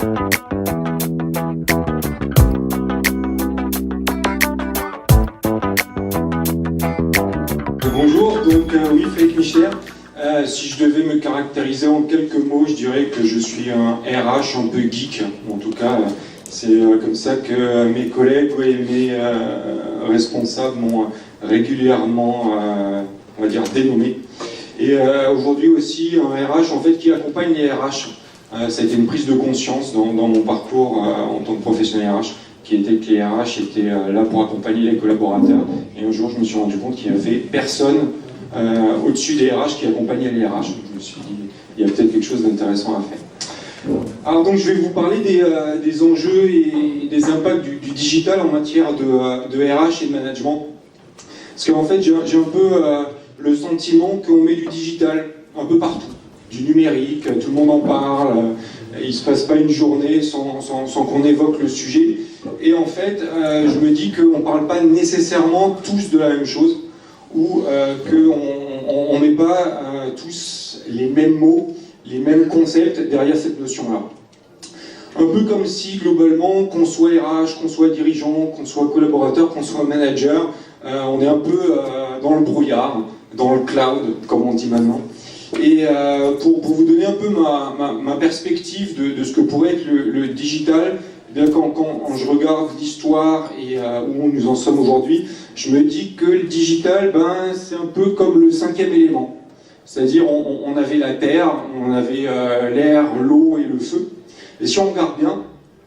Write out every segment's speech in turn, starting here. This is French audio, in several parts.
Bonjour, donc oui, Frédéric Michler. Si je devais me caractériser en quelques mots, je dirais que je suis un RH un peu geek. En tout cas, c'est comme ça que mes collègues et mes responsables m'ont régulièrement, on va dire, dénommé. Et aujourd'hui aussi, un RH en fait qui accompagne les RH. Ça a été une prise de conscience dans mon parcours en tant que professionnel RH, qui était que les RH étaient là pour accompagner les collaborateurs. Et un jour, je me suis rendu compte qu'il n'y avait personne au-dessus des RH qui accompagnait les RH. Donc, je me suis dit, il y a peut-être quelque chose d'intéressant à faire. Alors donc, je vais vous parler des enjeux et des impacts du digital en matière de RH et de management. Parce qu'en fait, j'ai un peu le sentiment qu'on met du digital un peu partout. Du numérique, tout le monde en parle, il ne se passe pas une journée sans qu'on évoque le sujet. Et en fait, je me dis qu'on ne parle pas nécessairement tous de la même chose, ou qu'on ne met pas tous les mêmes mots, les mêmes concepts derrière cette notion-là. Un peu comme si, globalement, qu'on soit RH, qu'on soit dirigeant, qu'on soit collaborateur, qu'on soit manager, on est un peu dans le brouillard, dans le cloud, comme on dit maintenant. Et pour vous donner un peu ma perspective de ce que pourrait être le digital, eh bien quand je regarde l'histoire et où nous en sommes aujourd'hui, je me dis que le digital, c'est un peu comme le cinquième élément. C'est-à-dire on avait la terre, on avait l'air, l'eau et le feu. Et si on regarde bien,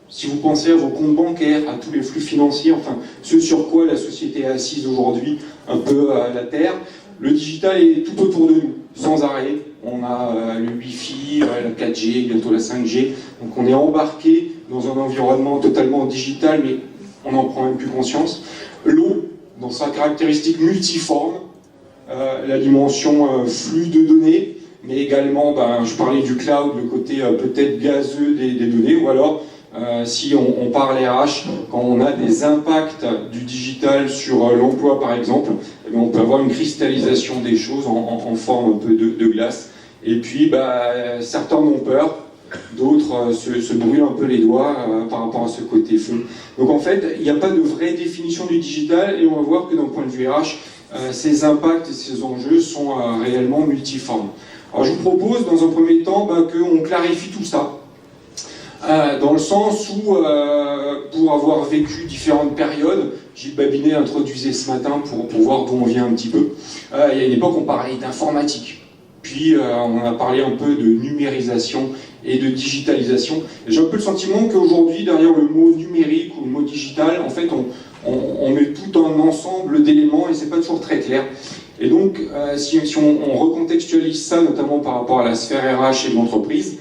si vous pensez à vos comptes bancaires, à tous les flux financiers, enfin ce sur quoi la société est assise aujourd'hui, un peu la terre, le digital est tout autour de nous, sans arrêt. On a le Wi-Fi, la 4G, bientôt la 5G. Donc on est embarqué dans un environnement totalement digital, mais on n'en prend même plus conscience. L'eau, dans sa caractéristique multiforme, la dimension flux de données, mais également, je parlais du cloud, le côté peut-être gazeux des données, ou alors si on parle RH, quand on a des impacts du digital sur l'emploi par exemple, eh bien, on peut avoir une cristallisation des choses en forme un peu de glace. Et puis certains ont peur, d'autres se brûlent un peu les doigts par rapport à ce côté feu. Donc en fait, il n'y a pas de vraie définition du digital et on va voir que d'un point de vue RH, ces impacts et ces enjeux sont réellement multiformes. Alors je vous propose dans un premier temps qu'on clarifie tout ça. Dans le sens où, pour avoir vécu différentes périodes, Gilles Babinet introduisait ce matin pour voir d'où on vient un petit peu. Il y a une époque, on parlait d'informatique. Puis, on a parlé un peu de numérisation et de digitalisation. J'ai un peu le sentiment qu'aujourd'hui, derrière le mot numérique ou le mot digital, en fait, on met tout un ensemble d'éléments et c'est pas toujours très clair. Et donc, si on recontextualise ça, notamment par rapport à la sphère RH et de l'entreprise,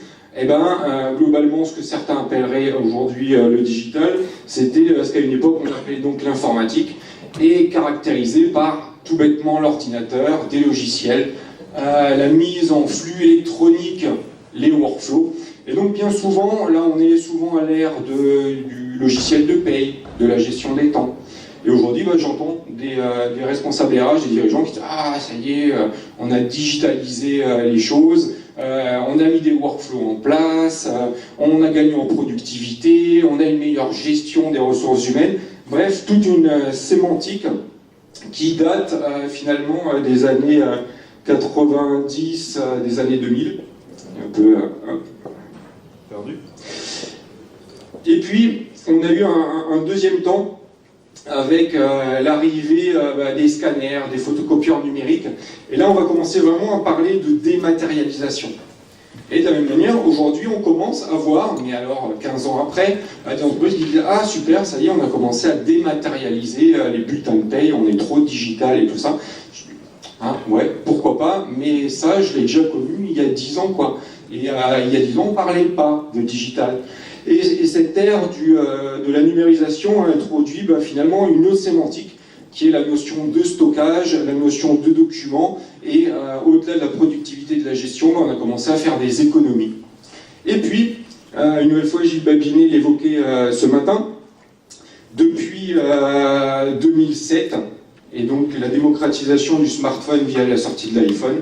globalement, ce que certains appelleraient aujourd'hui le digital, c'était ce qu'à une époque on appelait donc l'informatique, et caractérisé par tout bêtement l'ordinateur, des logiciels, la mise en flux électronique, les workflows. Et donc bien souvent, là on est souvent à l'ère du logiciel de paye, de la gestion des temps. Et aujourd'hui, j'entends des responsables RH, des dirigeants qui disent « Ah, ça y est, on a digitalisé les choses ». On a mis des workflows en place, on a gagné en productivité, on a une meilleure gestion des ressources humaines. Bref, toute une sémantique qui date finalement des années 90, des années 2000. Un peu perdu. Et puis, on a eu un deuxième temps avec l'arrivée des scanners, des photocopieurs numériques. Et là, on va commencer vraiment à parler de dématérialisation. Et de la même manière, aujourd'hui, on commence à voir, mais alors 15 ans après, des entreprises qui disent « Ah super, ça y est, on a commencé à dématérialiser les bulletins de paye, on est trop digital et tout ça. » Ouais, pourquoi pas, mais ça, je l'ai déjà connu il y a 10 ans, quoi. Et il y a 10 ans, on ne parlait pas de digital. Et cette ère de la numérisation a introduit finalement une autre sémantique qui est la notion de stockage, la notion de document, et au-delà de la productivité de la gestion, on a commencé à faire des économies. Et puis, une nouvelle fois, Gilles Babinet l'évoquait ce matin, depuis 2007, et donc la démocratisation du smartphone via la sortie de l'iPhone,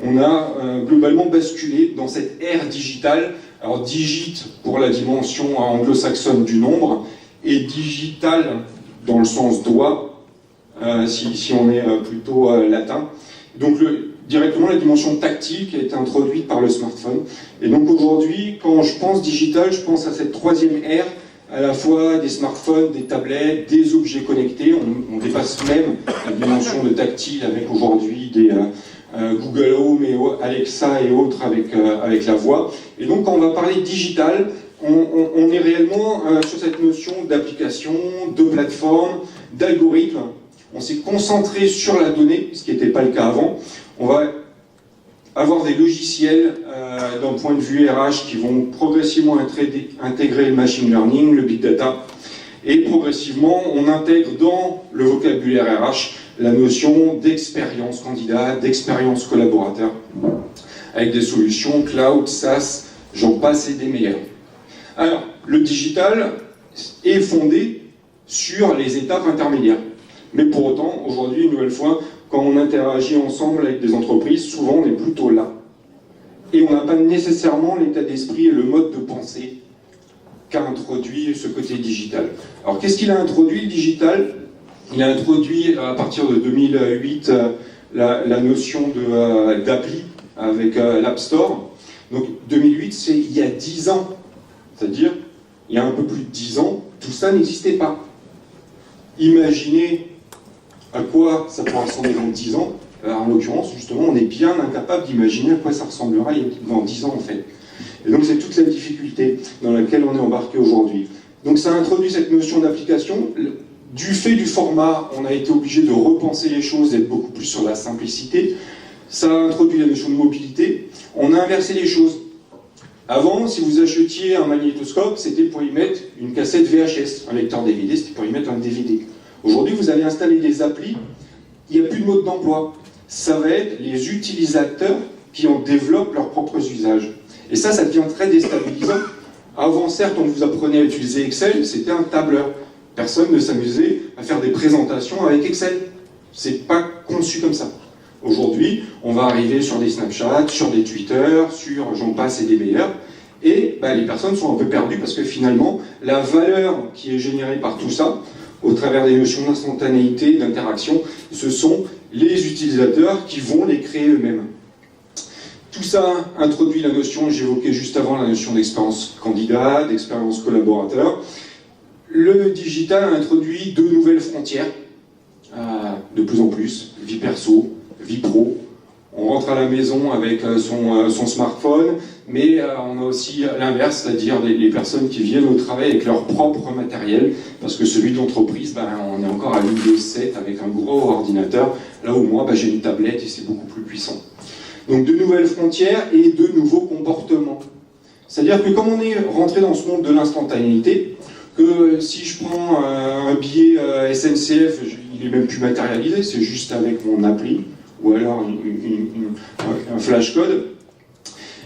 on a globalement basculé dans cette ère digitale Alors digit pour la dimension anglo-saxonne du nombre, et digital dans le sens doigt, si on est plutôt latin. Donc directement la dimension tactile qui a été introduite par le smartphone. Et donc aujourd'hui, quand je pense digital, je pense à cette troisième ère, à la fois des smartphones, des tablettes, des objets connectés. On dépasse même la dimension de tactile avec aujourd'hui des Google Home et Alexa et autres avec la voix. Et donc quand on va parler digital, on est réellement sur cette notion d'application, de plateforme, d'algorithme. On s'est concentré sur la donnée, ce qui n'était pas le cas avant. On va avoir des logiciels d'un point de vue RH qui vont progressivement intégrer le machine learning, le big data, et progressivement on intègre dans le vocabulaire RH la notion d'expérience candidat, d'expérience collaborateur, avec des solutions cloud, SaaS, j'en passe et des meilleurs. Alors, le digital est fondé sur les étapes intermédiaires. Mais pour autant, aujourd'hui, une nouvelle fois, quand on interagit ensemble avec des entreprises, souvent on est plutôt là. Et on n'a pas nécessairement l'état d'esprit et le mode de pensée qu'a introduit ce côté digital. Alors qu'est-ce qu'il a introduit, le digital? Il a introduit à partir de 2008 la notion d'appli avec l'App Store. Donc 2008, c'est il y a 10 ans. C'est-à-dire, il y a un peu plus de 10 ans, tout ça n'existait pas. Imaginez à quoi ça pourra ressembler dans 10 ans. En l'occurrence, justement, on est bien incapable d'imaginer à quoi ça ressemblera dans 10 ans, en fait. Et donc, c'est toute la difficulté dans laquelle on est embarqué aujourd'hui. Donc, ça a introduit cette notion d'application. Du fait du format, on a été obligé de repenser les choses, d'être beaucoup plus sur la simplicité. Ça a introduit la notion de mobilité. On a inversé les choses. Avant, si vous achetiez un magnétoscope, c'était pour y mettre une cassette VHS. Un lecteur DVD, c'était pour y mettre un DVD. Aujourd'hui, vous allez installer des applis, il n'y a plus de mode d'emploi. Ça va être les utilisateurs qui en développent leurs propres usages. Et ça devient très déstabilisant. Avant, certes, on vous apprenait à utiliser Excel, c'était un tableur. Personne ne s'amusait à faire des présentations avec Excel. C'est pas conçu comme ça. Aujourd'hui, on va arriver sur des Snapchat, sur des Twitter, sur j'en passe et des meilleurs. Et les personnes sont un peu perdues parce que finalement, la valeur qui est générée par tout ça, au travers des notions d'instantanéité, d'interaction, ce sont les utilisateurs qui vont les créer eux-mêmes. Tout ça introduit la notion, j'évoquais juste avant, la notion d'expérience candidat, d'expérience collaborateur. Le digital a introduit de nouvelles frontières, de plus en plus, vie perso, vie pro. On rentre à la maison avec son smartphone, mais on a aussi l'inverse, c'est-à-dire les personnes qui viennent au travail avec leur propre matériel, parce que celui de l'entreprise, on est encore à Windows 7 avec un gros ordinateur, là où moi, j'ai une tablette et c'est beaucoup plus puissant. Donc de nouvelles frontières et de nouveaux comportements. C'est-à-dire que comme on est rentré dans ce monde de l'instantanéité, que si je prends un billet SNCF, il est même plus matérialisé, c'est juste avec mon appli, ou alors un flashcode.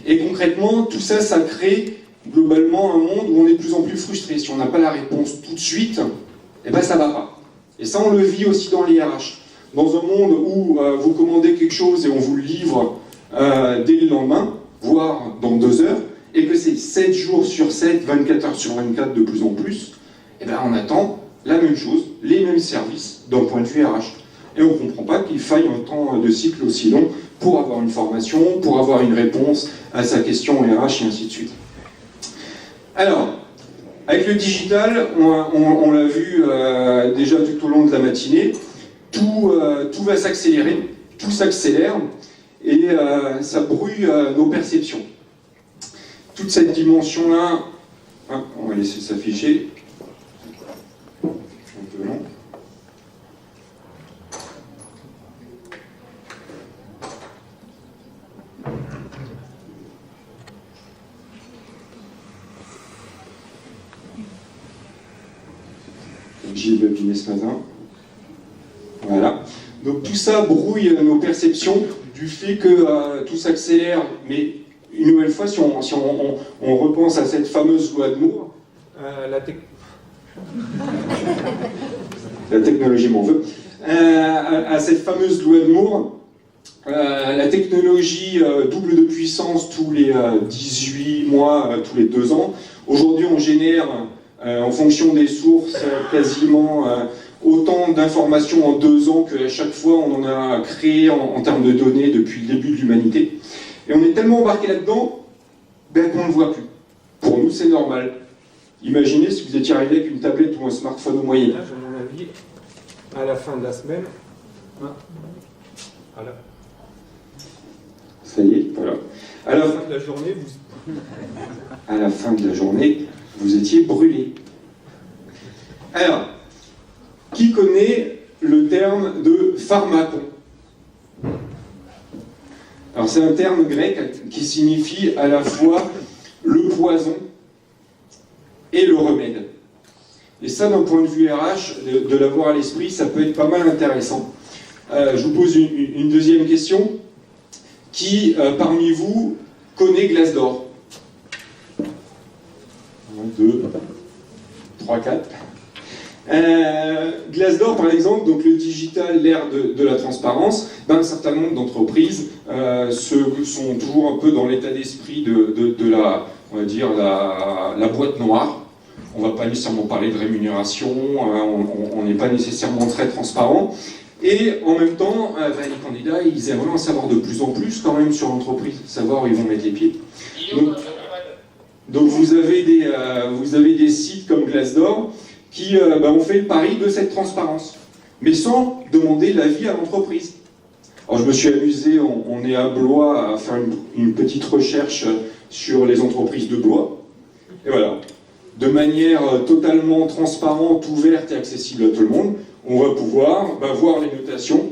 Et concrètement, tout ça, ça crée globalement un monde où on est de plus en plus frustré. Si on n'a pas la réponse tout de suite, ça va pas. Et ça, on le vit aussi dans les RH. Dans un monde où vous commandez quelque chose et on vous le livre dès le lendemain, voire dans 2 heures, et que c'est 7 jours sur 7, 24 heures sur 24 de plus en plus, on attend la même chose, les mêmes services d'un point de vue RH. Et on ne comprend pas qu'il faille un temps de cycle aussi long pour avoir une formation, pour avoir une réponse à sa question RH et ainsi de suite. Alors, avec le digital, on l'a vu déjà tout au long de la matinée, tout va s'accélérer, tout s'accélère et ça brouille nos perceptions. Toute cette dimension-là, on va laisser s'afficher. Un peu long. J'ai bugué ce matin. Voilà. Donc tout ça brouille nos perceptions du fait que tout s'accélère, mais une nouvelle fois, si on repense à cette fameuse loi de Moore, la technologie m'en veut, à cette fameuse loi de Moore, La technologie double de puissance tous les 18 mois, tous les 2 ans. Aujourd'hui, on génère, en fonction des sources, quasiment autant d'informations en 2 ans qu'à chaque fois on en a créé en termes de données depuis le début de l'humanité. Et on est tellement embarqué là-dedans qu'on ne le voit plus. Pour nous, c'est normal. Imaginez si vous étiez arrivé avec une tablette ou un smartphone au Moyen Âge. À mon avis, à la fin de la semaine, voilà. Ça y est, voilà. À la fin de la journée, à la fin de la journée, vous étiez brûlé. Alors, qui connaît le terme de pharmacon? Alors, c'est un terme grec qui signifie à la fois le poison et le remède. Et ça, d'un point de vue RH, de l'avoir à l'esprit, ça peut être pas mal intéressant. Je vous pose une deuxième question. Qui, parmi vous, connaît Glassdoor? 1, 2, 3, 4. Glassdoor, par exemple, donc le digital, l'ère de la transparence, un certain nombre d'entreprises sont toujours un peu dans l'état d'esprit de la, on va dire, la boîte noire. On ne va pas nécessairement parler de rémunération, on n'est pas nécessairement très transparent. Et en même temps, les candidats, ils aimeraient en savoir de plus en plus quand même sur l'entreprise, savoir où ils vont mettre les pieds. Donc vous avez des sites comme Glassdoor qui ont fait le pari de cette transparence, mais sans demander l'avis à l'entreprise. Alors je me suis amusé, on est à Blois, à faire une petite recherche sur les entreprises de Blois, et voilà, de manière totalement transparente, ouverte et accessible à tout le monde, on va pouvoir voir les notations,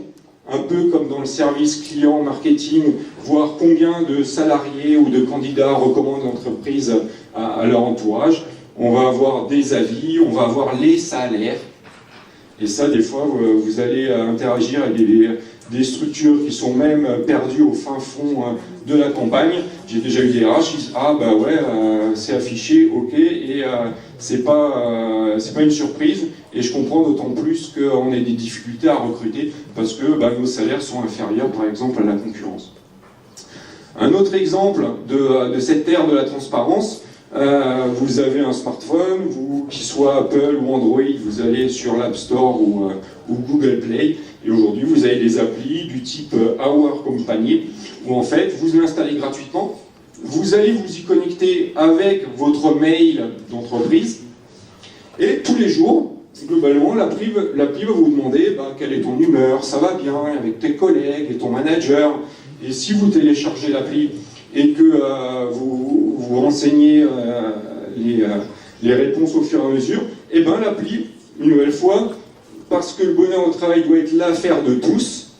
un peu comme dans le service client marketing, voir combien de salariés ou de candidats recommandent l'entreprise à leur entourage. On va avoir des avis, on va avoir les salaires. Et ça, des fois, vous allez interagir avec des structures qui sont même perdues au fin fond de la campagne. J'ai déjà eu des RH qui disent « Ah bah ouais, c'est affiché, ok, et c'est pas une surprise, et je comprends d'autant plus qu'on ait des difficultés à recruter parce que nos salaires sont inférieurs, par exemple, à la concurrence. » Un autre exemple de cette ère de la transparence, vous avez un smartphone, qu'il soit Apple ou Android, vous allez sur l'App Store ou Google Play, et aujourd'hui vous avez des applis du type Our Company, où en fait vous l'installez gratuitement, vous allez vous y connecter avec votre mail d'entreprise, et tous les jours, globalement, l'appli va vous demander quelle est ton humeur, ça va bien, avec tes collègues et ton manager, et si vous téléchargez l'appli et que vous renseignez les réponses au fur et à mesure, et l'appli, une nouvelle fois, parce que le bonheur au travail doit être l'affaire de tous,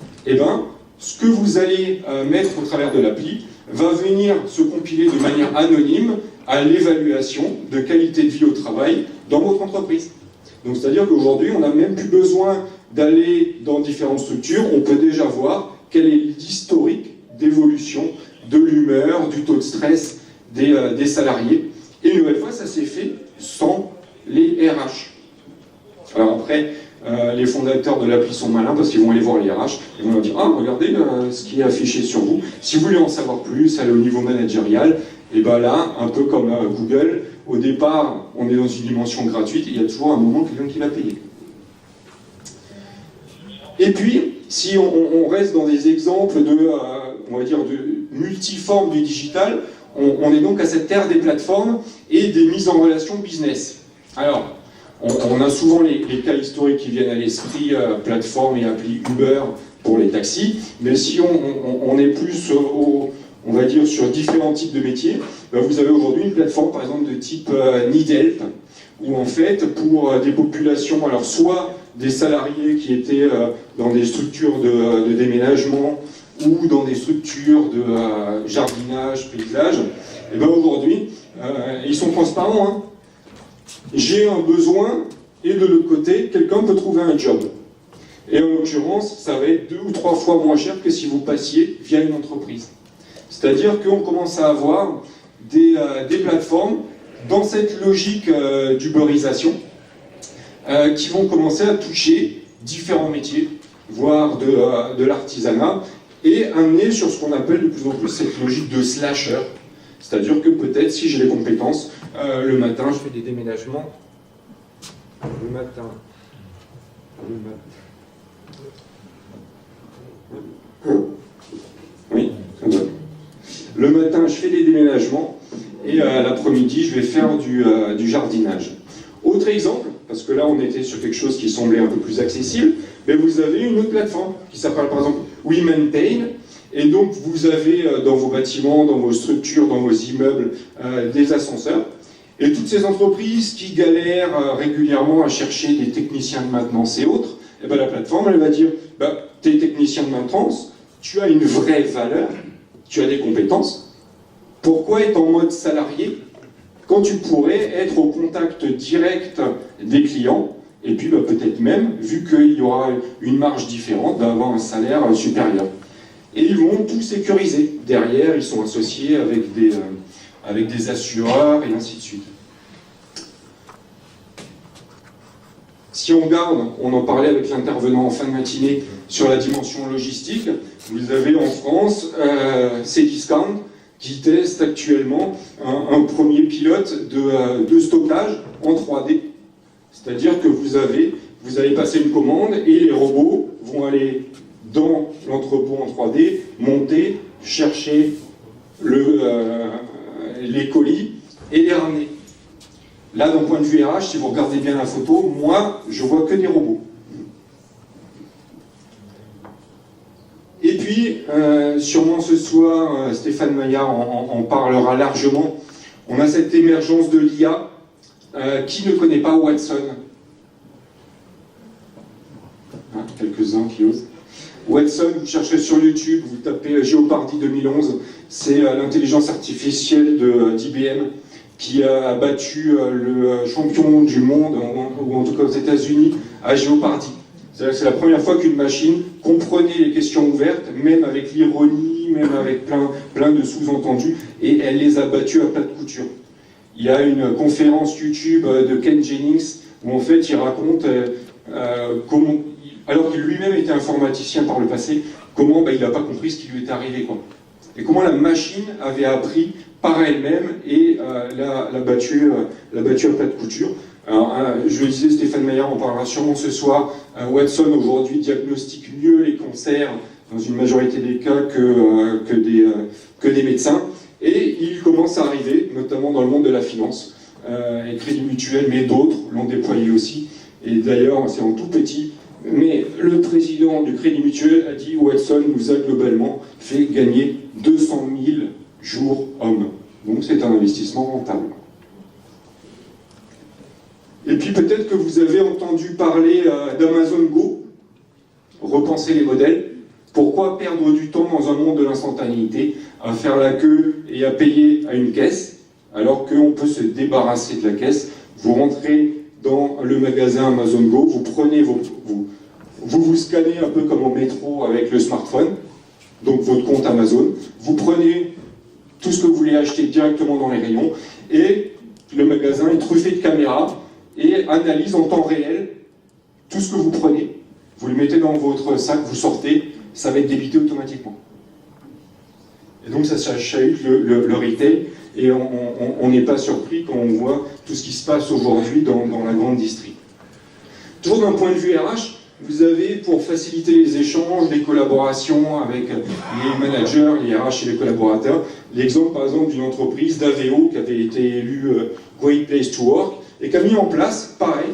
ce que vous allez mettre au travers de l'appli va venir se compiler de manière anonyme à l'évaluation de qualité de vie au travail dans votre entreprise. Donc c'est-à-dire qu'aujourd'hui, on n'a même plus besoin d'aller dans différentes structures, on peut déjà voir quel est l'historique d'évolution de l'humeur, du taux de stress des salariés. Et une nouvelle fois, ça s'est fait sans les RH. Alors après, les fondateurs de l'appli sont malins parce qu'ils vont aller voir les RH et vont leur dire « Ah, regardez ce qui est affiché sur vous. Si vous voulez en savoir plus, allez au niveau managérial. » Et là, un peu comme Google, au départ, on est dans une dimension gratuite, il y a toujours un moment quelqu'un qui va payer. Et puis, si on reste dans des exemples on va dire, de multiformes du digital, on est donc à cette ère des plateformes et des mises en relation business. Alors, on a souvent les cas historiques qui viennent à l'esprit, plateforme et appli Uber pour les taxis, mais si on est plus on va dire sur différents types de métiers, vous avez aujourd'hui une plateforme par exemple de type NeedHelp, où en fait pour des populations, alors soit des salariés qui étaient dans des structures de déménagement ou dans des structures de jardinage, paysage, et aujourd'hui ils sont transparents. Hein. J'ai un besoin et de l'autre côté, quelqu'un peut trouver un job. Et en l'occurrence, ça va être 2 ou 3 fois moins cher que si vous passiez via une entreprise. C'est-à-dire qu'on commence à avoir des plateformes dans cette logique d'uberisation qui vont commencer à toucher différents métiers, voire de l'artisanat, et amener sur ce qu'on appelle de plus en plus cette logique de slasher. C'est-à-dire que peut-être, si j'ai les compétences, le matin, je fais des déménagements. Le matin. Oui, le matin, je fais des déménagements et l'après-midi, je vais faire du jardinage. Autre exemple, parce que là, on était sur quelque chose qui semblait un peu plus accessible, mais vous avez une autre plateforme qui s'appelle par exemple We Maintain. Et donc, vous avez dans vos bâtiments, dans vos structures, dans vos immeubles, des ascenseurs. Et toutes ces entreprises qui galèrent régulièrement à chercher des techniciens de maintenance et autres, et ben la plateforme, elle va dire, tu es technicien de maintenance, tu as une vraie valeur, tu as des compétences. Pourquoi être en mode salarié quand tu pourrais être au contact direct des clients, et puis peut-être même, vu qu'il y aura une marge différente, d'avoir un salaire supérieur. Et ils vont tout sécuriser. Derrière, ils sont associés avec des assureurs et ainsi de suite. Si on regarde, on en parlait avec l'intervenant en fin de matinée sur la dimension logistique, vous avez en France Cdiscount qui teste actuellement un premier pilote de stockage en 3D. C'est-à-dire que vous allez passer une commande et les robots vont aller dans l'entrepôt en 3D, monter, chercher les colis et les ramener. Là, d'un point de vue RH, si vous regardez bien la photo, moi, je vois que des robots. Et puis, sûrement ce soir, Stéphane Maillard en parlera largement, on a cette émergence de l'IA. Qui ne connaît pas Watson? Quelques-uns qui osent. Watson, vous cherchez sur YouTube, vous tapez Jeopardy 2011, c'est l'intelligence artificielle d'IBM qui a battu le champion du monde, ou en tout cas aux États-Unis, à Jeopardy. C'est la première fois qu'une machine comprenait les questions ouvertes, même avec l'ironie, même avec plein de sous-entendus, et elle les a battus à plat de couture. Il y a une conférence YouTube de Ken Jennings où en fait il raconte comment, alors qu'il lui-même était informaticien par le passé, comment il n'a pas compris ce qui lui est arrivé, quoi. Et comment la machine avait appris par elle-même et l'a battu à plat de couture. Alors, je le disais, Stéphane Maillard en parlera sûrement ce soir. Watson aujourd'hui diagnostique mieux les cancers dans une majorité des cas que des médecins. Et il commence à arriver, notamment dans le monde de la finance, et Crédit Mutuel, mais d'autres l'ont déployé aussi. Et d'ailleurs, c'est en tout petit, mais le président du Crédit Mutuel a dit Watson nous a globalement fait gagner 200 000 jours hommes. Donc c'est un investissement rentable. Et puis peut-être que vous avez entendu parler d'Amazon Go, repenser les modèles. Pourquoi perdre du temps dans un monde de l'instantanéité à faire la queue et à payer à une caisse, alors qu'on peut se débarrasser de la caisse? Vous rentrez dans le magasin Amazon Go, vous prenez vous scannez un peu comme au métro avec le smartphone, donc votre compte Amazon, vous prenez tout ce que vous voulez acheter directement dans les rayons, et le magasin est truffé de caméras et analyse en temps réel tout ce que vous prenez. Vous le mettez dans votre sac, vous sortez, ça va être débité automatiquement. Et donc ça chahute le retail, et on n'est pas surpris quand on voit tout ce qui se passe aujourd'hui dans la grande distrie. Toujours d'un point de vue RH, vous avez, pour faciliter les échanges, les collaborations avec les managers, les RH et les collaborateurs, l'exemple par exemple d'une entreprise d'Aveo qui avait été élue Great Place to Work et qui a mis en place, pareil,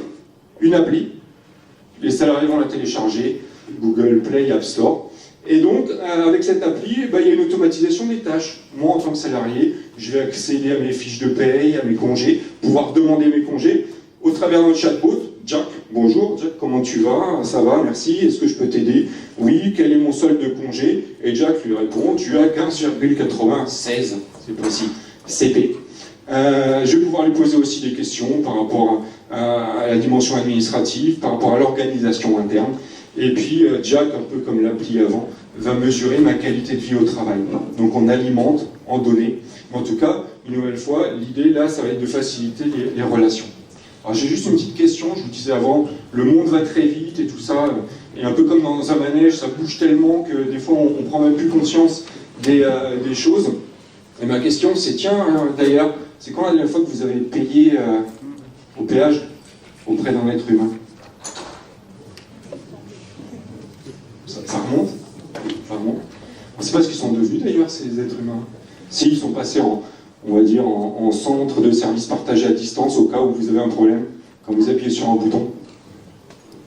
une appli. Les salariés vont la télécharger, Google Play, App Store. Et donc, avec cette appli, il y a une automatisation des tâches. Moi, en tant que salarié, je vais accéder à mes fiches de paye, à mes congés, pouvoir demander mes congés au travers d'un chatbot. Jack, bonjour, Jack, comment tu vas? Ça va, merci, est-ce que je peux t'aider? Oui, quel est mon solde de congé? Et Jack lui répond, tu as 15,96, c'est précis, CP. Je vais pouvoir lui poser aussi des questions par rapport à la dimension administrative, par rapport à l'organisation interne. Et puis Jack, un peu comme l'appli avant, va mesurer ma qualité de vie au travail. Donc on alimente en données. Mais en tout cas, une nouvelle fois, l'idée là, ça va être de faciliter les relations. Alors j'ai juste une petite question, je vous disais avant, le monde va très vite et tout ça. Et un peu comme dans un manège, ça bouge tellement que des fois on prend même plus conscience des choses. Et ma question c'est, tiens, d'ailleurs, c'est quand la dernière fois que vous avez payé au péage auprès d'un être humain? Ça remonte. Ça remonte. On ne sait pas ce qu'ils sont devenus d'ailleurs, ces êtres humains. S'ils sont passés on va dire, en centre de service partagé à distance au cas où vous avez un problème, quand vous appuyez sur un bouton,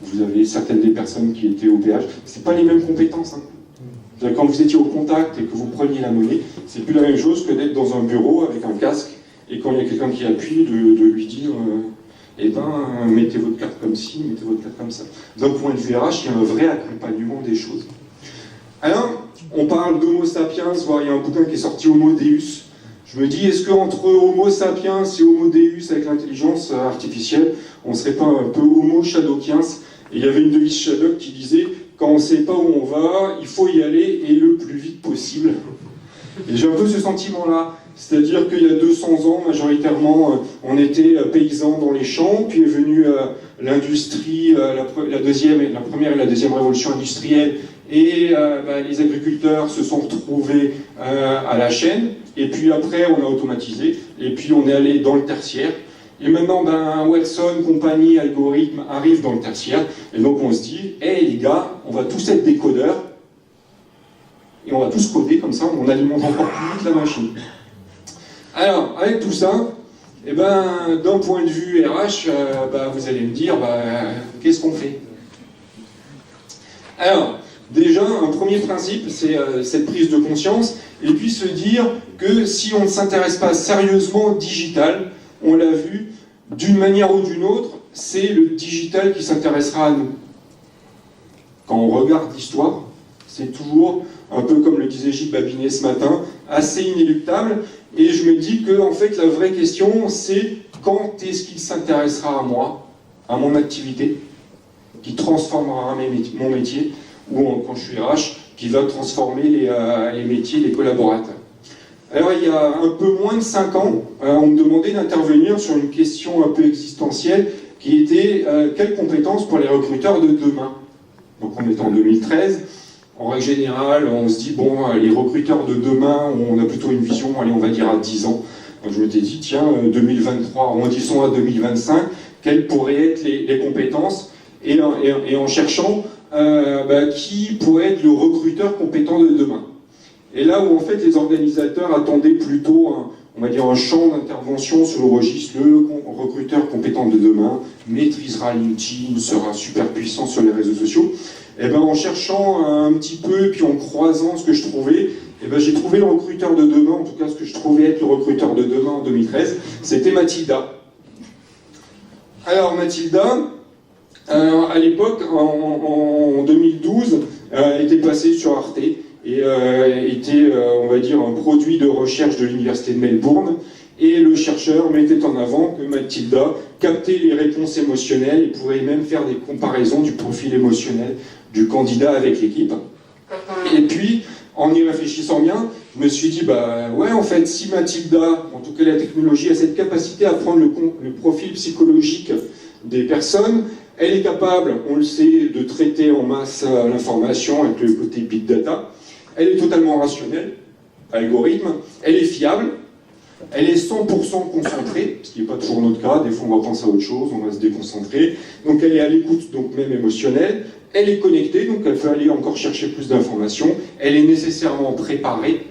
vous avez certaines des personnes qui étaient au péage. C'est pas les mêmes compétences. Hein. Quand vous étiez au contact et que vous preniez la monnaie, c'est plus la même chose que d'être dans un bureau avec un casque et quand il y a quelqu'un qui appuie, de lui dire eh ben, mettez votre carte comme ci, mettez votre carte comme ça. D'un point de vue RH, il y a un vrai accompagnement des choses. Alors, on parle d'Homo sapiens, voire il y a un bouquin qui est sorti, Homo Deus. Je me dis, est-ce qu'entre Homo sapiens et Homo Deus avec l'intelligence artificielle, on ne serait pas un peu Homo Shadowkiens? Et il y avait une devise Shadok qui disait, quand on ne sait pas où on va, il faut y aller et le plus vite possible. Et j'ai un peu ce sentiment-là. C'est-à-dire qu'il y a 200 ans, majoritairement, on était paysans dans les champs, puis est venue l'industrie, la première et la deuxième révolution industrielle, et les agriculteurs se sont retrouvés à la chaîne, et puis après on a automatisé, et puis on est allé dans le tertiaire, et maintenant Watson, compagnie, algorithme arrivent dans le tertiaire, et donc on se dit, hey les gars, on va tous être des codeurs, et on va tous coder comme ça, on alimente encore plus vite la machine. Alors, avec tout ça, d'un point de vue RH, vous allez me dire, qu'est-ce qu'on fait? Alors, déjà, un premier principe, c'est cette prise de conscience, et puis se dire que si on ne s'intéresse pas sérieusement au digital, on l'a vu, d'une manière ou d'une autre, c'est le digital qui s'intéressera à nous. Quand on regarde l'histoire, c'est toujours, un peu comme le disait Gilles Babinet ce matin, assez inéluctable, et je me dis que en fait, la vraie question, c'est quand est-ce qu'il s'intéressera à moi, à mon activité, qui transformera mon métier, ou quand je suis RH, qui va transformer les métiers des collaborateurs. Alors, il y a un peu moins de 5 ans, on me demandait d'intervenir sur une question un peu existentielle, qui était quelles compétences pour les recruteurs de demain? Donc, on est en 2013. En règle générale, on se dit, bon, les recruteurs de demain, on a plutôt une vision, allez, on va dire à 10 ans. Donc je m'étais dit, tiens, 2023, arrondissons à 2025, quelles pourraient être les compétences? Et en cherchant, qui pourrait être le recruteur compétent de demain? Et là où en fait les organisateurs attendaient plutôt on va dire un champ d'intervention sur le registre, le recruteur compétent de demain maîtrisera LinkedIn, sera super puissant sur les réseaux sociaux. Et en cherchant un petit peu, puis en croisant ce que je trouvais, j'ai trouvé le recruteur de demain, en tout cas ce que je trouvais être le recruteur de demain en 2013, c'était Mathilda. Alors Mathilda, à l'époque, en 2012, était passée sur Arte, et était, on va dire, un produit de recherche de l'université de Melbourne, et le chercheur mettait en avant que Mathilda captait les réponses émotionnelles et pourrait même faire des comparaisons du profil émotionnel du candidat avec l'équipe. Et puis, en y réfléchissant bien, je me suis dit, ouais, en fait, si Mathilda, en tout cas la technologie, a cette capacité à prendre le profil psychologique des personnes, elle est capable, on le sait, de traiter en masse l'information avec le côté big data, elle est totalement rationnelle, algorithme, elle est fiable, elle est 100% concentrée, ce qui n'est pas toujours notre cas, des fois on va penser à autre chose, on va se déconcentrer, donc elle est à l'écoute, donc même émotionnelle, elle est connectée, donc elle peut aller encore chercher plus d'informations, elle est nécessairement préparée,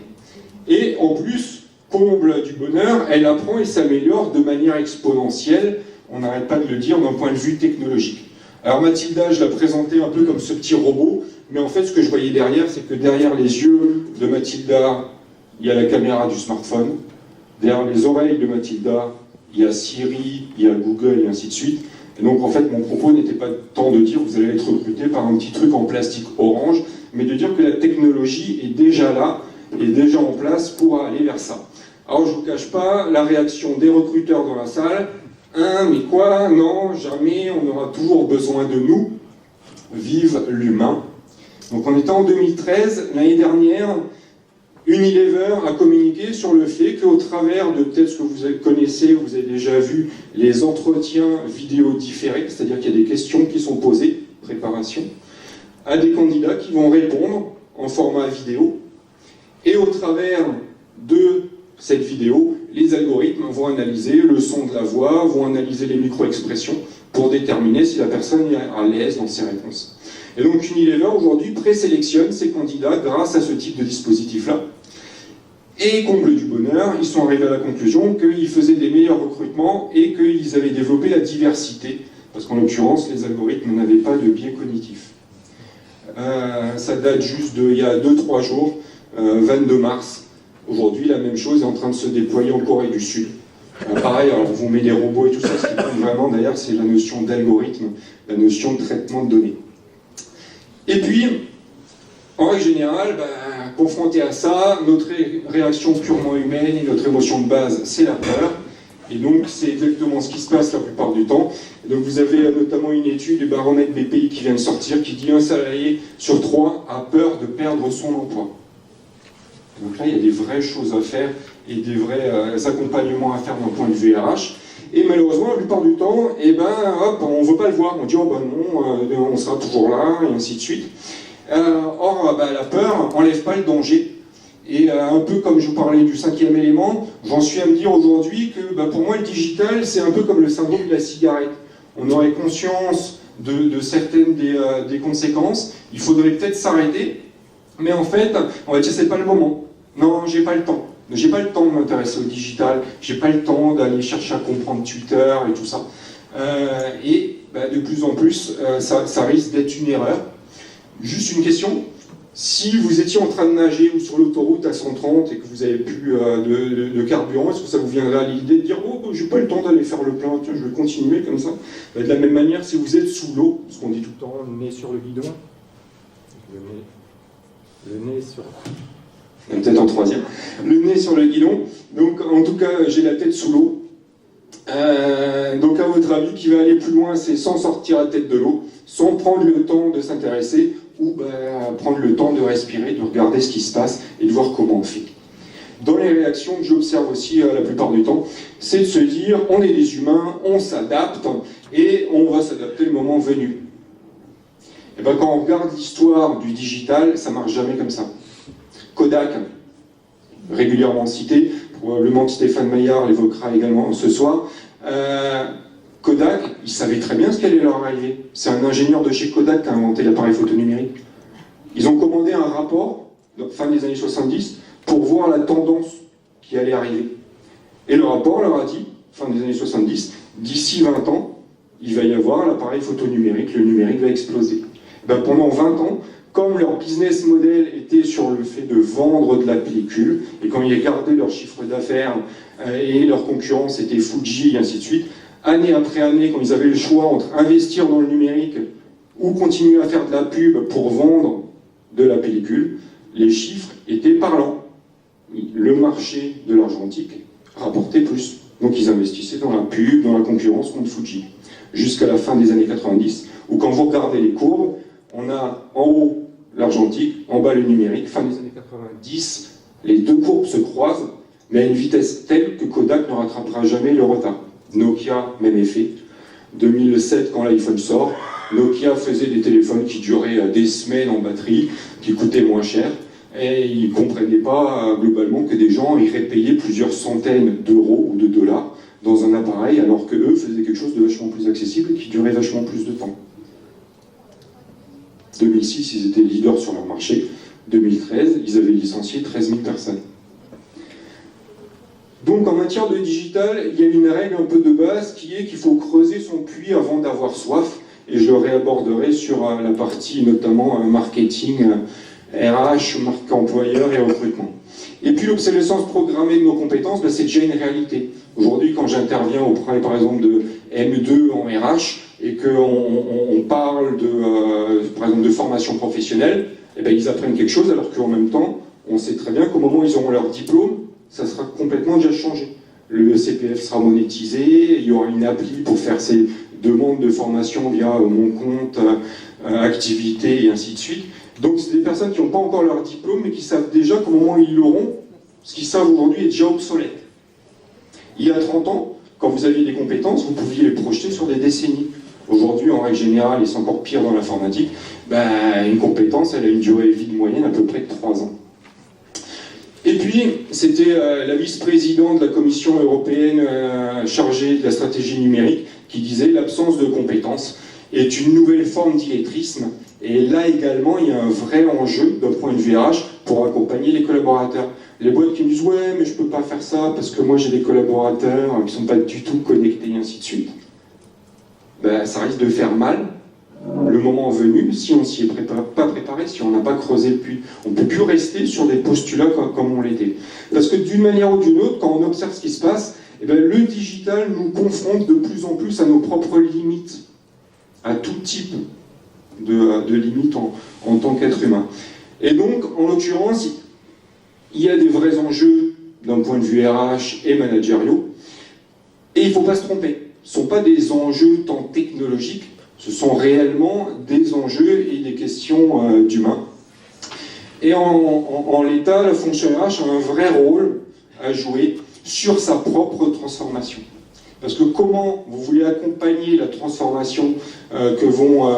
et en plus, comble du bonheur, elle apprend et s'améliore de manière exponentielle, on n'arrête pas de le dire d'un point de vue technologique. Alors Mathilda, je la présentais un peu comme ce petit robot, mais en fait ce que je voyais derrière, c'est que derrière les yeux de Mathilda, il y a la caméra du smartphone, derrière les oreilles de Mathilda, il y a Siri, il y a Google et ainsi de suite. Et donc en fait mon propos n'était pas tant de dire vous allez être recruté par un petit truc en plastique orange, mais de dire que la technologie est déjà là, est déjà en place pour aller vers ça. Alors je ne vous cache pas la réaction des recruteurs dans la salle. Mais quoi? Non, jamais, on aura toujours besoin de nous. Vive l'humain. Donc on était en 2013, l'année dernière, Unilever a communiqué sur le fait qu'au travers de peut-être ce que vous connaissez, vous avez déjà vu les entretiens vidéo différés, c'est-à-dire qu'il y a des questions qui sont posées, préparation, à des candidats qui vont répondre en format vidéo. Et au travers de cette vidéo, les algorithmes vont analyser le son de la voix, vont analyser les micro-expressions pour déterminer si la personne est à l'aise dans ses réponses. Et donc Unilever aujourd'hui présélectionne ses candidats grâce à ce type de dispositif-là. Et comble du bonheur, ils sont arrivés à la conclusion qu'ils faisaient des meilleurs recrutements et qu'ils avaient développé la diversité, parce qu'en l'occurrence, les algorithmes n'avaient pas de biais cognitifs. Ça date juste d'il y a 2-3 jours, 22 mars. Aujourd'hui, la même chose est en train de se déployer en Corée du Sud. Pareil, alors on vous met des robots et tout ça, ce qui compte vraiment d'ailleurs, c'est la notion d'algorithme, la notion de traitement de données. Et puis, en règle générale, confronté à ça, notre réaction purement humaine et notre émotion de base, c'est la peur. Et donc, c'est exactement ce qui se passe la plupart du temps. Et donc, vous avez notamment une étude du baromètre BPI qui vient de sortir qui dit un salarié sur 3 a peur de perdre son emploi. Donc là, il y a des vraies choses à faire et des vrais accompagnements à faire d'un point de vue RH. Et malheureusement, la plupart du temps, on ne veut pas le voir. On dit, oh ben non, on sera toujours là, et ainsi de suite. Or, la peur n'enlève pas le danger. Et un peu comme je vous parlais du 5e élément, j'en suis à me dire aujourd'hui que pour moi, le digital, c'est un peu comme le syndrome de la cigarette. On aurait conscience de certaines des conséquences. Il faudrait peut-être s'arrêter. Mais en fait, on va dire, c'est pas le moment. Non, j'ai pas le temps. J'ai pas le temps de m'intéresser au digital. J'ai pas le temps d'aller chercher à comprendre Twitter et tout ça. De plus en plus, ça risque d'être une erreur. Juste une question. Si vous étiez en train de nager ou sur l'autoroute à 130 et que vous n'avez plus de carburant, est-ce que ça vous viendrait à l'idée de dire « Oh, j'ai pas le temps d'aller faire le plein, tiens, je vais continuer comme ça ?» De la même manière, si vous êtes sous l'eau, parce qu'on dit tout le temps « le nez sur le guidon », le nez sur... Peut-être en 3e. Le nez sur le guidon. Donc, en tout cas, j'ai la tête sous l'eau. Donc, à votre avis, qui va aller plus loin, c'est sans sortir la tête de l'eau, sans prendre le temps de s'intéresser, ou prendre le temps de respirer, de regarder ce qui se passe et de voir comment on fait. Dans les réactions que j'observe aussi la plupart du temps, c'est de se dire, on est des humains, on s'adapte, et on va s'adapter le moment venu. Et quand on regarde l'histoire du digital, ça marche jamais comme ça. Kodak, régulièrement cité, probablement que Stéphane Maillard l'évoquera également ce soir. Kodak, il savait très bien ce qui allait leur arriver. C'est un ingénieur de chez Kodak qui a inventé l'appareil photo numérique. Ils ont commandé un rapport, fin des années 70, pour voir la tendance qui allait arriver. Et le rapport leur a dit, fin des années 70, d'ici 20 ans, il va y avoir l'appareil photo numérique, le numérique va exploser. Pendant 20 ans, comme leur business model était sur le fait de vendre de la pellicule, et quand ils regardaient leur chiffre d'affaires et leur concurrence était Fuji et ainsi de suite, année après année, quand ils avaient le choix entre investir dans le numérique ou continuer à faire de la pub pour vendre de la pellicule, les chiffres étaient parlants. Le marché de l'argentique rapportait plus. Donc ils investissaient dans la pub, dans la concurrence contre Fuji. Jusqu'à la fin des années 90, où quand vous regardez les courbes, on a en haut l'argentique, en bas le numérique. Fin des années 90, les deux courbes se croisent, mais à une vitesse telle que Kodak ne rattrapera jamais le retard. Nokia, même effet. 2007, quand l'iPhone sort, Nokia faisait des téléphones qui duraient des semaines en batterie, qui coûtaient moins cher, et ils ne comprenaient pas globalement que des gens iraient payer plusieurs centaines d'euros ou de dollars dans un appareil, alors qu'eux faisaient quelque chose de vachement plus accessible et qui durait vachement plus de temps. 2006, ils étaient leaders sur leur marché. 2013, ils avaient licencié 13 000 personnes. Donc en matière de digital, il y a une règle un peu de base qui est qu'il faut creuser son puits avant d'avoir soif, et je le réaborderai sur la partie notamment marketing, RH, marque employeur et recrutement. Et puis l'obsolescence programmée de nos compétences, c'est déjà une réalité. Aujourd'hui, quand j'interviens auprès par exemple de M2 en RH, et qu'on parle par exemple de formation professionnelle, ils apprennent quelque chose alors qu'en même temps, on sait très bien qu'au moment où ils auront leur diplôme, ça sera complètement déjà changé. Le CPF sera monétisé, il y aura une appli pour faire ses demandes de formation via mon compte, activité et ainsi de suite. Donc c'est des personnes qui n'ont pas encore leur diplôme, mais qui savent déjà qu'au moment où ils l'auront, ce qu'ils savent aujourd'hui est déjà obsolète. Il y a 30 ans, quand vous aviez des compétences, vous pouviez les projeter sur des décennies. Aujourd'hui, en règle générale, et c'est encore pire dans l'informatique, une compétence, elle a une durée de vie moyenne à peu près de 3 ans. Et puis, c'était la vice-présidente de la Commission européenne chargée de la stratégie numérique qui disait « L'absence de compétences est une nouvelle forme d'illettrisme. Et là également, il y a un vrai enjeu d'un point de vue RH pour accompagner les collaborateurs. » Les boîtes qui me disent « Ouais, mais je ne peux pas faire ça parce que moi j'ai des collaborateurs qui ne sont pas du tout connectés, et ainsi de suite. » Ça risque de faire mal le moment venu si on ne s'y est pas préparé, si on n'a pas creusé le puits. On ne peut plus rester sur des postulats comme on l'était. Parce que d'une manière ou d'une autre, quand on observe ce qui se passe, le digital nous confronte de plus en plus à nos propres limites, à tout type de limites en tant qu'être humain. Et donc, en l'occurrence, il y a des vrais enjeux d'un point de vue RH et managériaux, et il ne faut pas se tromper. Ce ne sont pas des enjeux tant technologiques, ce sont réellement des enjeux et des questions d'humains. Et en l'état, la fonction RH a un vrai rôle à jouer sur sa propre transformation. Parce que comment vous voulez accompagner la transformation que vont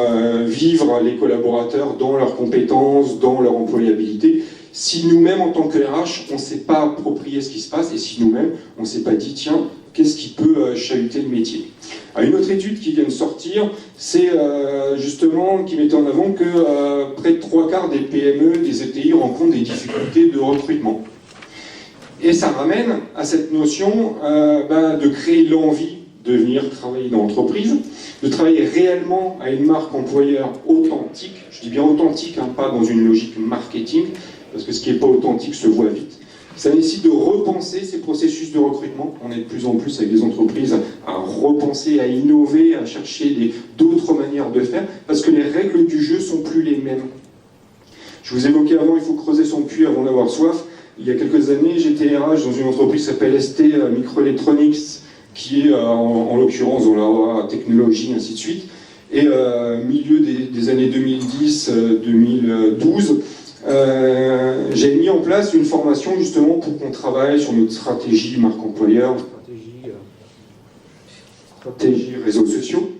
vivre les collaborateurs dans leurs compétences, dans leur employabilité, si nous-mêmes, en tant que RH, on ne s'est pas approprié ce qui se passe, et si nous-mêmes, on ne s'est pas dit, tiens, qu'est-ce qui peut chahuter le métier? Une autre étude qui vient de sortir, c'est justement qui mettait en avant que près de 3/4 des PME, des ETI rencontrent des difficultés de recrutement. Et ça ramène à cette notion de créer l'envie de venir travailler dans l'entreprise, de travailler réellement à une marque employeur authentique, je dis bien authentique, pas dans une logique marketing, parce que ce qui n'est pas authentique se voit vite. Ça nécessite de repenser ces processus de recrutement. On est de plus en plus avec des entreprises à repenser, à innover, à chercher d'autres manières de faire, parce que les règles du jeu ne sont plus les mêmes. Je vous évoquais avant, il faut creuser son puits avant d'avoir soif. Il y a quelques années, j'étais RH dans une entreprise qui s'appelle ST Microelectronics, qui est en l'occurrence dans la technologie, ainsi de suite. Et milieu des années 2010-2012, j'ai mis en place une formation justement pour qu'on travaille sur notre stratégie marque employeur, stratégie réseaux sociaux.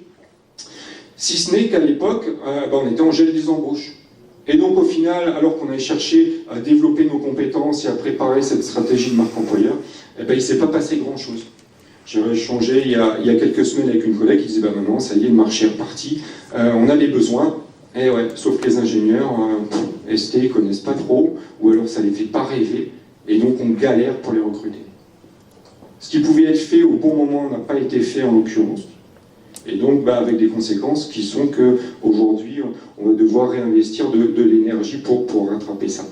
Si ce n'est qu'à l'époque, on était en gel des embauches. Et donc au final, alors qu'on avait cherché à développer nos compétences et à préparer cette stratégie de marque employeur, il ne s'est pas passé grand-chose. J'ai échangé il y a quelques semaines avec une collègue qui disait maintenant, ça y est, le marché est reparti, on a des besoins, et ouais, sauf que les ingénieurs, ST, ne connaissent pas trop, ou alors ça ne les fait pas rêver, et donc on galère pour les recruter. Ce qui pouvait être fait au bon moment n'a pas été fait en l'occurrence. Et donc, avec des conséquences qui sont qu'aujourd'hui, on va devoir réinvestir de l'énergie pour rattraper ça.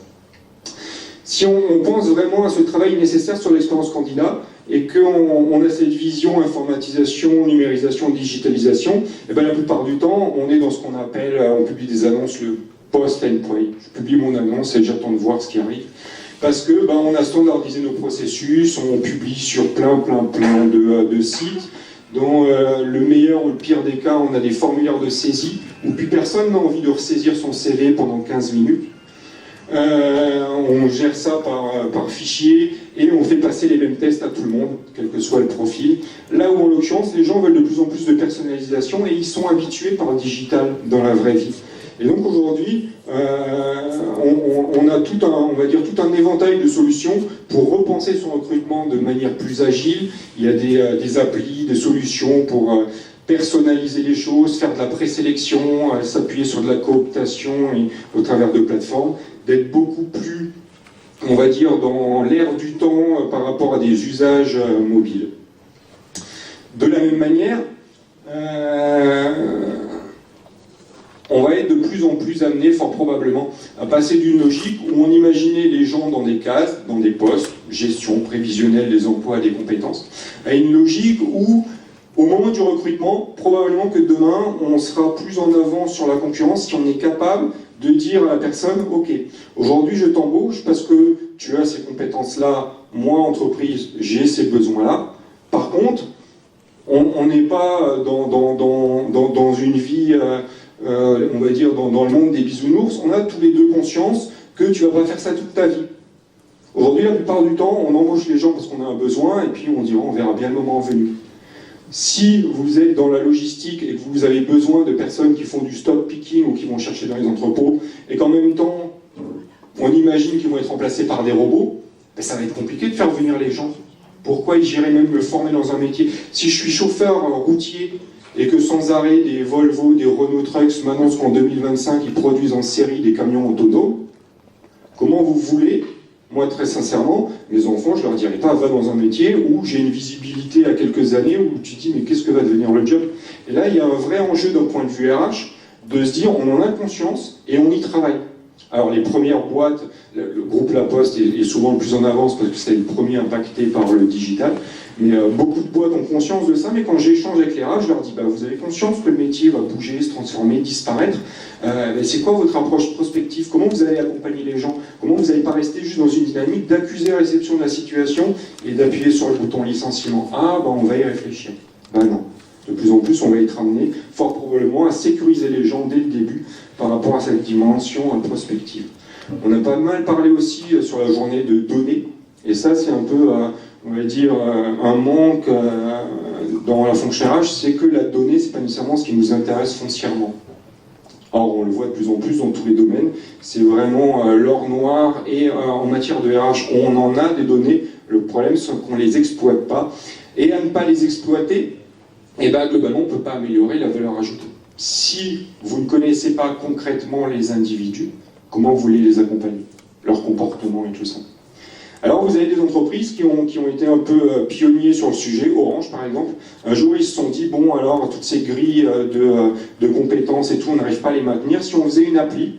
Si on pense vraiment à ce travail nécessaire sur l'expérience candidat, et qu'on a cette vision informatisation, numérisation, digitalisation, la plupart du temps, on est dans ce qu'on appelle, on publie des annonces, le post-endpoint. Je publie mon annonce et j'attends de voir ce qui arrive. Parce que on a standardisé nos processus, on publie sur plein de sites. Dans le meilleur ou le pire des cas, on a des formulaires de saisie où plus personne n'a envie de ressaisir son CV pendant 15 minutes. On gère ça par fichier et on fait passer les mêmes tests à tout le monde, quel que soit le profil. Là où en l'occurrence, les gens veulent de plus en plus de personnalisation et ils sont habitués par le digital dans la vraie vie. Et donc aujourd'hui, on a tout un éventail de solutions pour repenser son recrutement de manière plus agile. Il y a des applis, des solutions pour personnaliser les choses, faire de la présélection, s'appuyer sur de la cooptation et, au travers de plateformes, d'être beaucoup plus, on va dire, dans l'air du temps par rapport à des usages mobiles. De la même manière, on va être de plus en plus amené, fort probablement, à passer d'une logique où on imaginait les gens dans des cases, dans des postes, gestion prévisionnelle des emplois et des compétences, à une logique où, au moment du recrutement, probablement que demain, on sera plus en avant sur la concurrence si on est capable de dire à la personne, ok, aujourd'hui je t'embauche parce que tu as ces compétences-là, moi, entreprise, j'ai ces besoins-là. Par contre, on n'est pas dans une vie on va dire dans le monde des bisounours, on a tous les deux conscience que tu vas pas faire ça toute ta vie. Aujourd'hui, la plupart du temps, on embauche les gens parce qu'on a un besoin, et puis on dira on verra bien le moment venu. Si vous êtes dans la logistique et que vous avez besoin de personnes qui font du stock picking ou qui vont chercher dans les entrepôts, et qu'en même temps, on imagine qu'ils vont être remplacés par des robots, ben ça va être compliqué de faire venir les gens. Pourquoi j'irais même me former dans un métier? Si je suis chauffeur routier et que sans arrêt des Volvo, des Renault Trucks m'annoncent qu'en 2025 ils produisent en série des camions autonomes, comment vous voulez, moi très sincèrement, mes enfants, je leur dirais pas va dans un métier où j'ai une visibilité à quelques années où tu te dis mais qu'est-ce que va devenir le job? Et là il y a un vrai enjeu d'un point de vue RH de se dire on en a conscience et on y travaille. Alors les premières boîtes, le groupe La Poste est souvent le plus en avance parce que c'est le premier impacté par le digital, mais beaucoup de boîtes ont conscience de ça, mais quand j'échange avec les RH, je leur dis vous avez conscience que le métier va bouger, se transformer, disparaître, c'est quoi votre approche prospective? Comment vous allez accompagner les gens? Comment vous n'allez pas rester juste dans une dynamique d'accuser la réception de la situation et d'appuyer sur le bouton licenciement? On va y réfléchir. Non. De plus en plus, on va être amené, fort probablement, à sécuriser les gens dès le début par rapport à cette dimension prospective. On a pas mal parlé aussi sur la journée de données, et ça c'est un peu, on va dire, un manque dans la fonction RH, c'est que la donnée, c'est pas nécessairement ce qui nous intéresse foncièrement. Or, on le voit de plus en plus dans tous les domaines, c'est vraiment l'or noir, et en matière de RH, on en a des données, le problème c'est qu'on ne les exploite pas, et à ne pas les exploiter, globalement, on ne peut pas améliorer la valeur ajoutée. Si vous ne connaissez pas concrètement les individus, comment vous voulez les accompagner? Leur comportement et tout ça. Alors vous avez des entreprises qui ont été un peu pionniers sur le sujet, Orange par exemple. Un jour ils se sont dit, alors toutes ces grilles de compétences et tout, on n'arrive pas à les maintenir. Si on faisait une appli,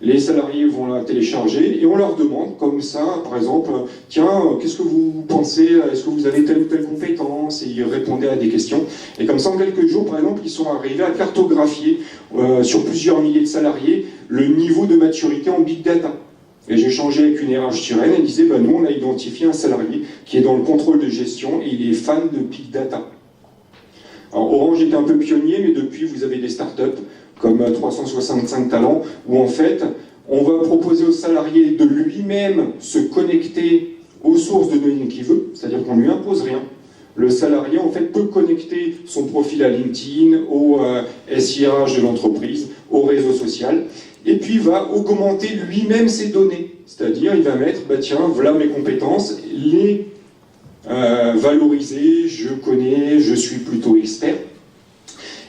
les salariés vont la télécharger et on leur demande comme ça, par exemple, tiens, qu'est-ce que vous pensez, est-ce que vous avez telle ou telle compétence? Et ils répondaient à des questions. Et comme ça, en quelques jours, par exemple, ils sont arrivés à cartographier sur plusieurs milliers de salariés le niveau de maturité en big data. Et j'ai échangé avec une RH sur elle, elle disait, nous on a identifié un salarié qui est dans le contrôle de gestion et il est fan de big data. Alors Orange était un peu pionnier, mais depuis vous avez des startups comme 365 Talents, où en fait, on va proposer au salarié de lui-même se connecter aux sources de données qu'il veut, c'est-à-dire qu'on ne lui impose rien. Le salarié, en fait, peut connecter son profil à LinkedIn, au SIRH de l'entreprise, au réseau social, et puis va augmenter lui-même ses données. C'est-à-dire, il va mettre, voilà mes compétences, les valoriser, je connais, je suis plutôt expert.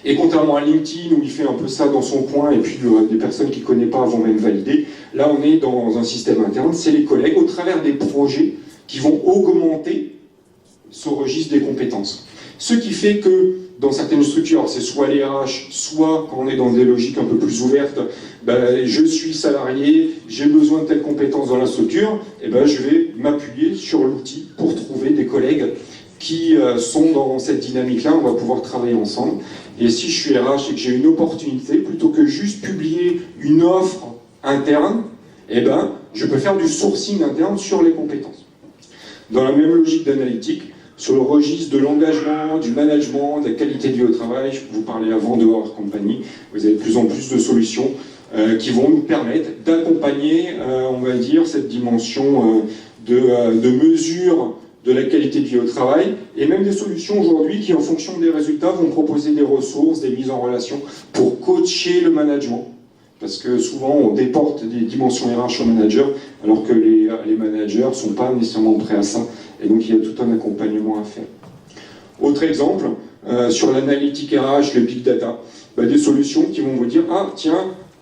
Et contrairement à LinkedIn, où il fait un peu ça dans son coin, et puis des personnes qu'il ne connaît pas vont même valider, là on est dans un système interne, c'est les collègues, au travers des projets, qui vont augmenter ce registre des compétences. Ce qui fait que, dans certaines structures, c'est soit les RH, soit quand on est dans des logiques un peu plus ouvertes, je suis salarié, j'ai besoin de telles compétences dans la structure, je vais m'appuyer sur l'outil pour trouver des collègues qui sont dans cette dynamique-là, on va pouvoir travailler ensemble. Et si je suis RH et que j'ai une opportunité, plutôt que juste publier une offre interne, je peux faire du sourcing interne sur les compétences. Dans la même logique d'analytique, sur le registre de l'engagement, du management, de la qualité de vie au travail, je vous parlais avant de Our Company, vous avez de plus en plus de solutions qui vont nous permettre d'accompagner, on va dire, cette dimension de mesure de la qualité de vie au travail, et même des solutions aujourd'hui qui, en fonction des résultats, vont proposer des ressources, des mises en relation pour coacher le management. Parce que souvent, on déporte des dimensions RH aux managers, alors que les managers ne sont pas nécessairement prêts à ça, et donc il y a tout un accompagnement à faire. Autre exemple, sur l'analytique RH, le big data, des solutions qui vont vous dire,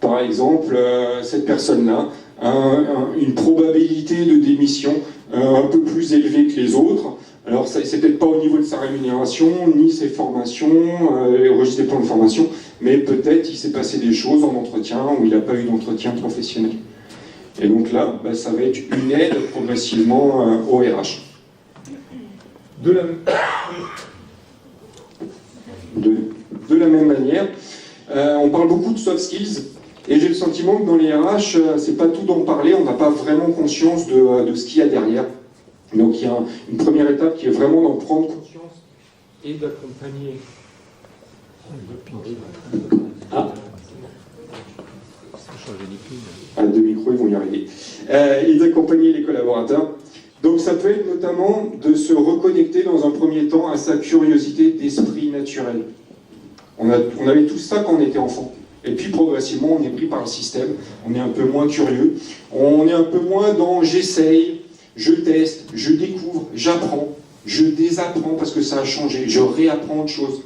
par exemple, cette personne-là a une probabilité de démission un peu plus élevée que les autres. Alors, c'est peut-être pas au niveau de sa rémunération, ni ses formations, les registres des plans de formation, mais peut-être il s'est passé des choses en entretien où il n'a pas eu d'entretien professionnel. Et donc là, ça va être une aide progressivement au RH. De la même manière, on parle beaucoup de soft skills, et j'ai le sentiment que dans les RH, c'est pas tout d'en parler, on n'a pas vraiment conscience de ce qu'il y a derrière. Donc il y a une première étape qui est vraiment d'en prendre conscience et d'accompagner. Deux micros, ils vont y arriver. Et d'accompagner les collaborateurs. Donc ça peut être notamment de se reconnecter dans un premier temps à sa curiosité d'esprit naturel. On avait tout ça quand on était enfant. Et puis progressivement, on est pris par le système, on est un peu moins curieux, on est un peu moins dans j'essaye, je teste, je découvre, j'apprends, je désapprends parce que ça a changé, je réapprends autre chose.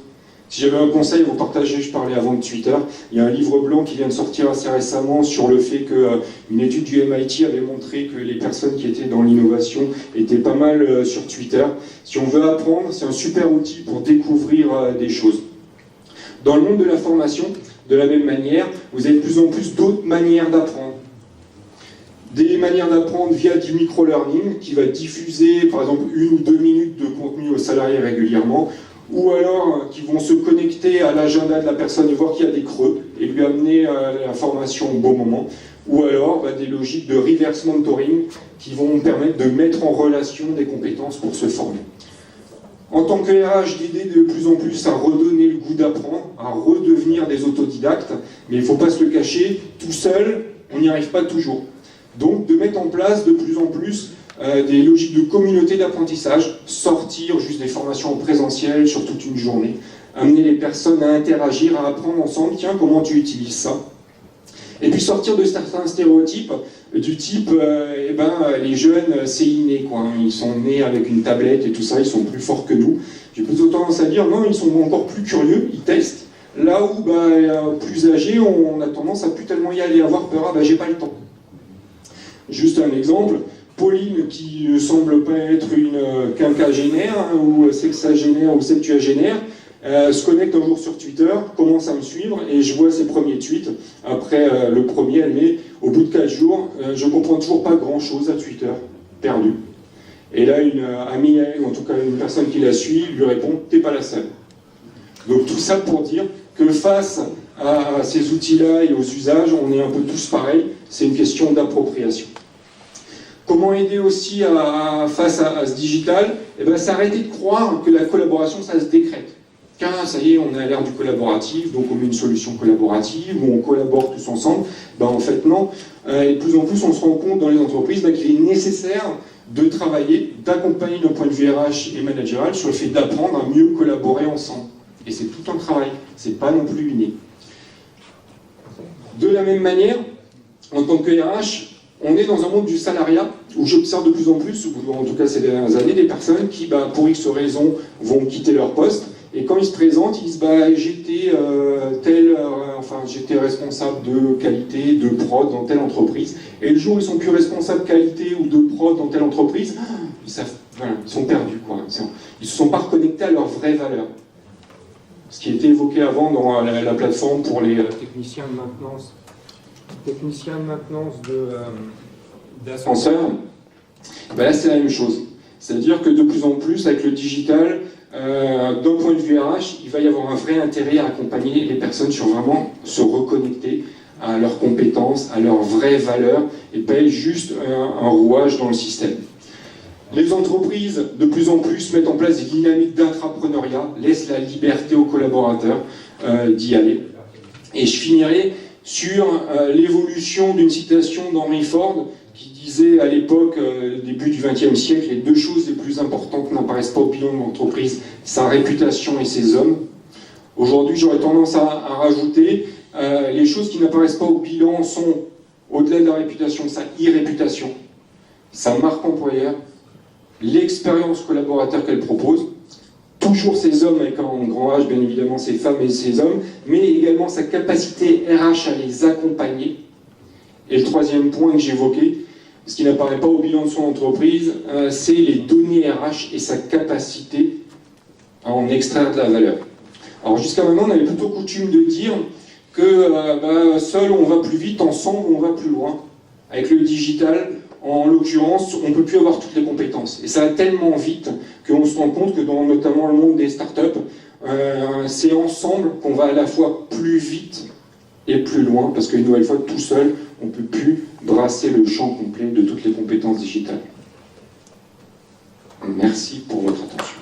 Si j'avais un conseil à vous partager, je parlais avant de Twitter, il y a un livre blanc qui vient de sortir assez récemment sur le fait qu'une étude du MIT avait montré que les personnes qui étaient dans l'innovation étaient pas mal sur Twitter. Si on veut apprendre, c'est un super outil pour découvrir des choses. Dans le monde de la formation, de la même manière, vous avez de plus en plus d'autres manières d'apprendre. Des manières d'apprendre via du micro-learning qui va diffuser par exemple 1 ou 2 minutes de contenu aux salariés régulièrement, ou alors qui vont se connecter à l'agenda de la personne et voir qu'il y a des creux et lui amener la formation au bon moment, ou alors des logiques de reverse mentoring qui vont permettre de mettre en relation des compétences pour se former. En tant que RH, d'aider de plus en plus à redonner le goût d'apprendre, à redevenir des autodidactes, mais il ne faut pas se le cacher, tout seul, on n'y arrive pas toujours. Donc de mettre en place de plus en plus des logiques de communauté d'apprentissage, sortir juste des formations en présentiel sur toute une journée, amener les personnes à interagir, à apprendre ensemble, tiens, comment tu utilises ça. Et puis sortir de certains stéréotypes du type, les jeunes, c'est inné, quoi. Ils sont nés avec une tablette et tout ça, ils sont plus forts que nous. J'ai plutôt tendance à dire, non, ils sont encore plus curieux, ils testent. Là où, plus âgés, on a tendance à plus tellement y aller, avoir peur, j'ai pas le temps. Juste un exemple, Pauline, qui ne semble pas être une quinquagénaire, ou sexagénaire, ou septuagénaire, se connecte un jour sur Twitter, commence à me suivre, et je vois ses premiers tweets. Après le premier, elle met, au bout de 4 jours, je comprends toujours pas grand-chose à Twitter, perdu. Et là, une amie, ou en tout cas une personne qui la suit, lui répond, t'es pas la seule. Donc tout ça pour dire que face à ces outils-là et aux usages, on est un peu tous pareils, c'est une question d'appropriation. Comment aider aussi face à ce digital? C'est arrêter de croire que la collaboration, ça se décrète. Car ça y est, on est à l'ère du collaboratif, donc on met une solution collaborative, où on collabore tous ensemble. En fait, non. Et de plus en plus, on se rend compte dans les entreprises qu'il est nécessaire de travailler, d'accompagner nos points de vue RH et managérial sur le fait d'apprendre à mieux collaborer ensemble. Et c'est tout un travail, c'est pas non plus inné. De la même manière, en tant que RH, on est dans un monde du salariat où j'observe de plus en plus, ou en tout cas ces dernières années, des personnes qui, pour X raisons, vont quitter leur poste. Et quand ils se présentent, ils disent j'étais responsable de qualité, de prod dans telle entreprise. Et le jour où ils sont plus responsables qualité ou de prod dans telle entreprise, ils sont perdus, quoi. Ils ne se sont pas reconnectés à leurs vraies valeurs. Ce qui était évoqué avant dans la plateforme pour les techniciens de maintenance. D'ascenseurs. Là, c'est la même chose. C'est-à-dire que de plus en plus, avec le digital, d'un point de vue RH, il va y avoir un vrai intérêt à accompagner les personnes sur vraiment se reconnecter à leurs compétences, à leurs vraies valeurs, et pas être juste un rouage dans le système. Les entreprises, de plus en plus, mettent en place des dynamiques d'intrapreneuriat, laissent la liberté aux collaborateurs d'y aller. Et je finirai sur l'évolution d'une citation d'Henry Ford, qui disait à l'époque, début du XXe siècle, les 2 choses les plus importantes n'apparaissent pas au bilan de l'entreprise, sa réputation et ses hommes. Aujourd'hui, j'aurais tendance à rajouter, les choses qui n'apparaissent pas au bilan sont, au-delà de la réputation, sa e-réputation, sa marque employeur, l'expérience collaborateur qu'elle propose, toujours ces hommes avec un grand H, bien évidemment ces femmes et ces hommes, mais également sa capacité RH à les accompagner. Et le troisième point que j'évoquais, ce qui n'apparaît pas au bilan de son entreprise, c'est les données RH et sa capacité à en extraire de la valeur. Alors jusqu'à maintenant, on avait plutôt coutume de dire que seul on va plus vite, ensemble on va plus loin. Avec le digital, en l'occurrence, on ne peut plus avoir toutes les compétences. Et ça va tellement vite qu'on se rend compte que dans notamment le monde des startups, c'est ensemble qu'on va à la fois plus vite et plus loin, parce qu'une nouvelle fois, tout seul, on ne peut plus brasser le champ complet de toutes les compétences digitales. Merci pour votre attention.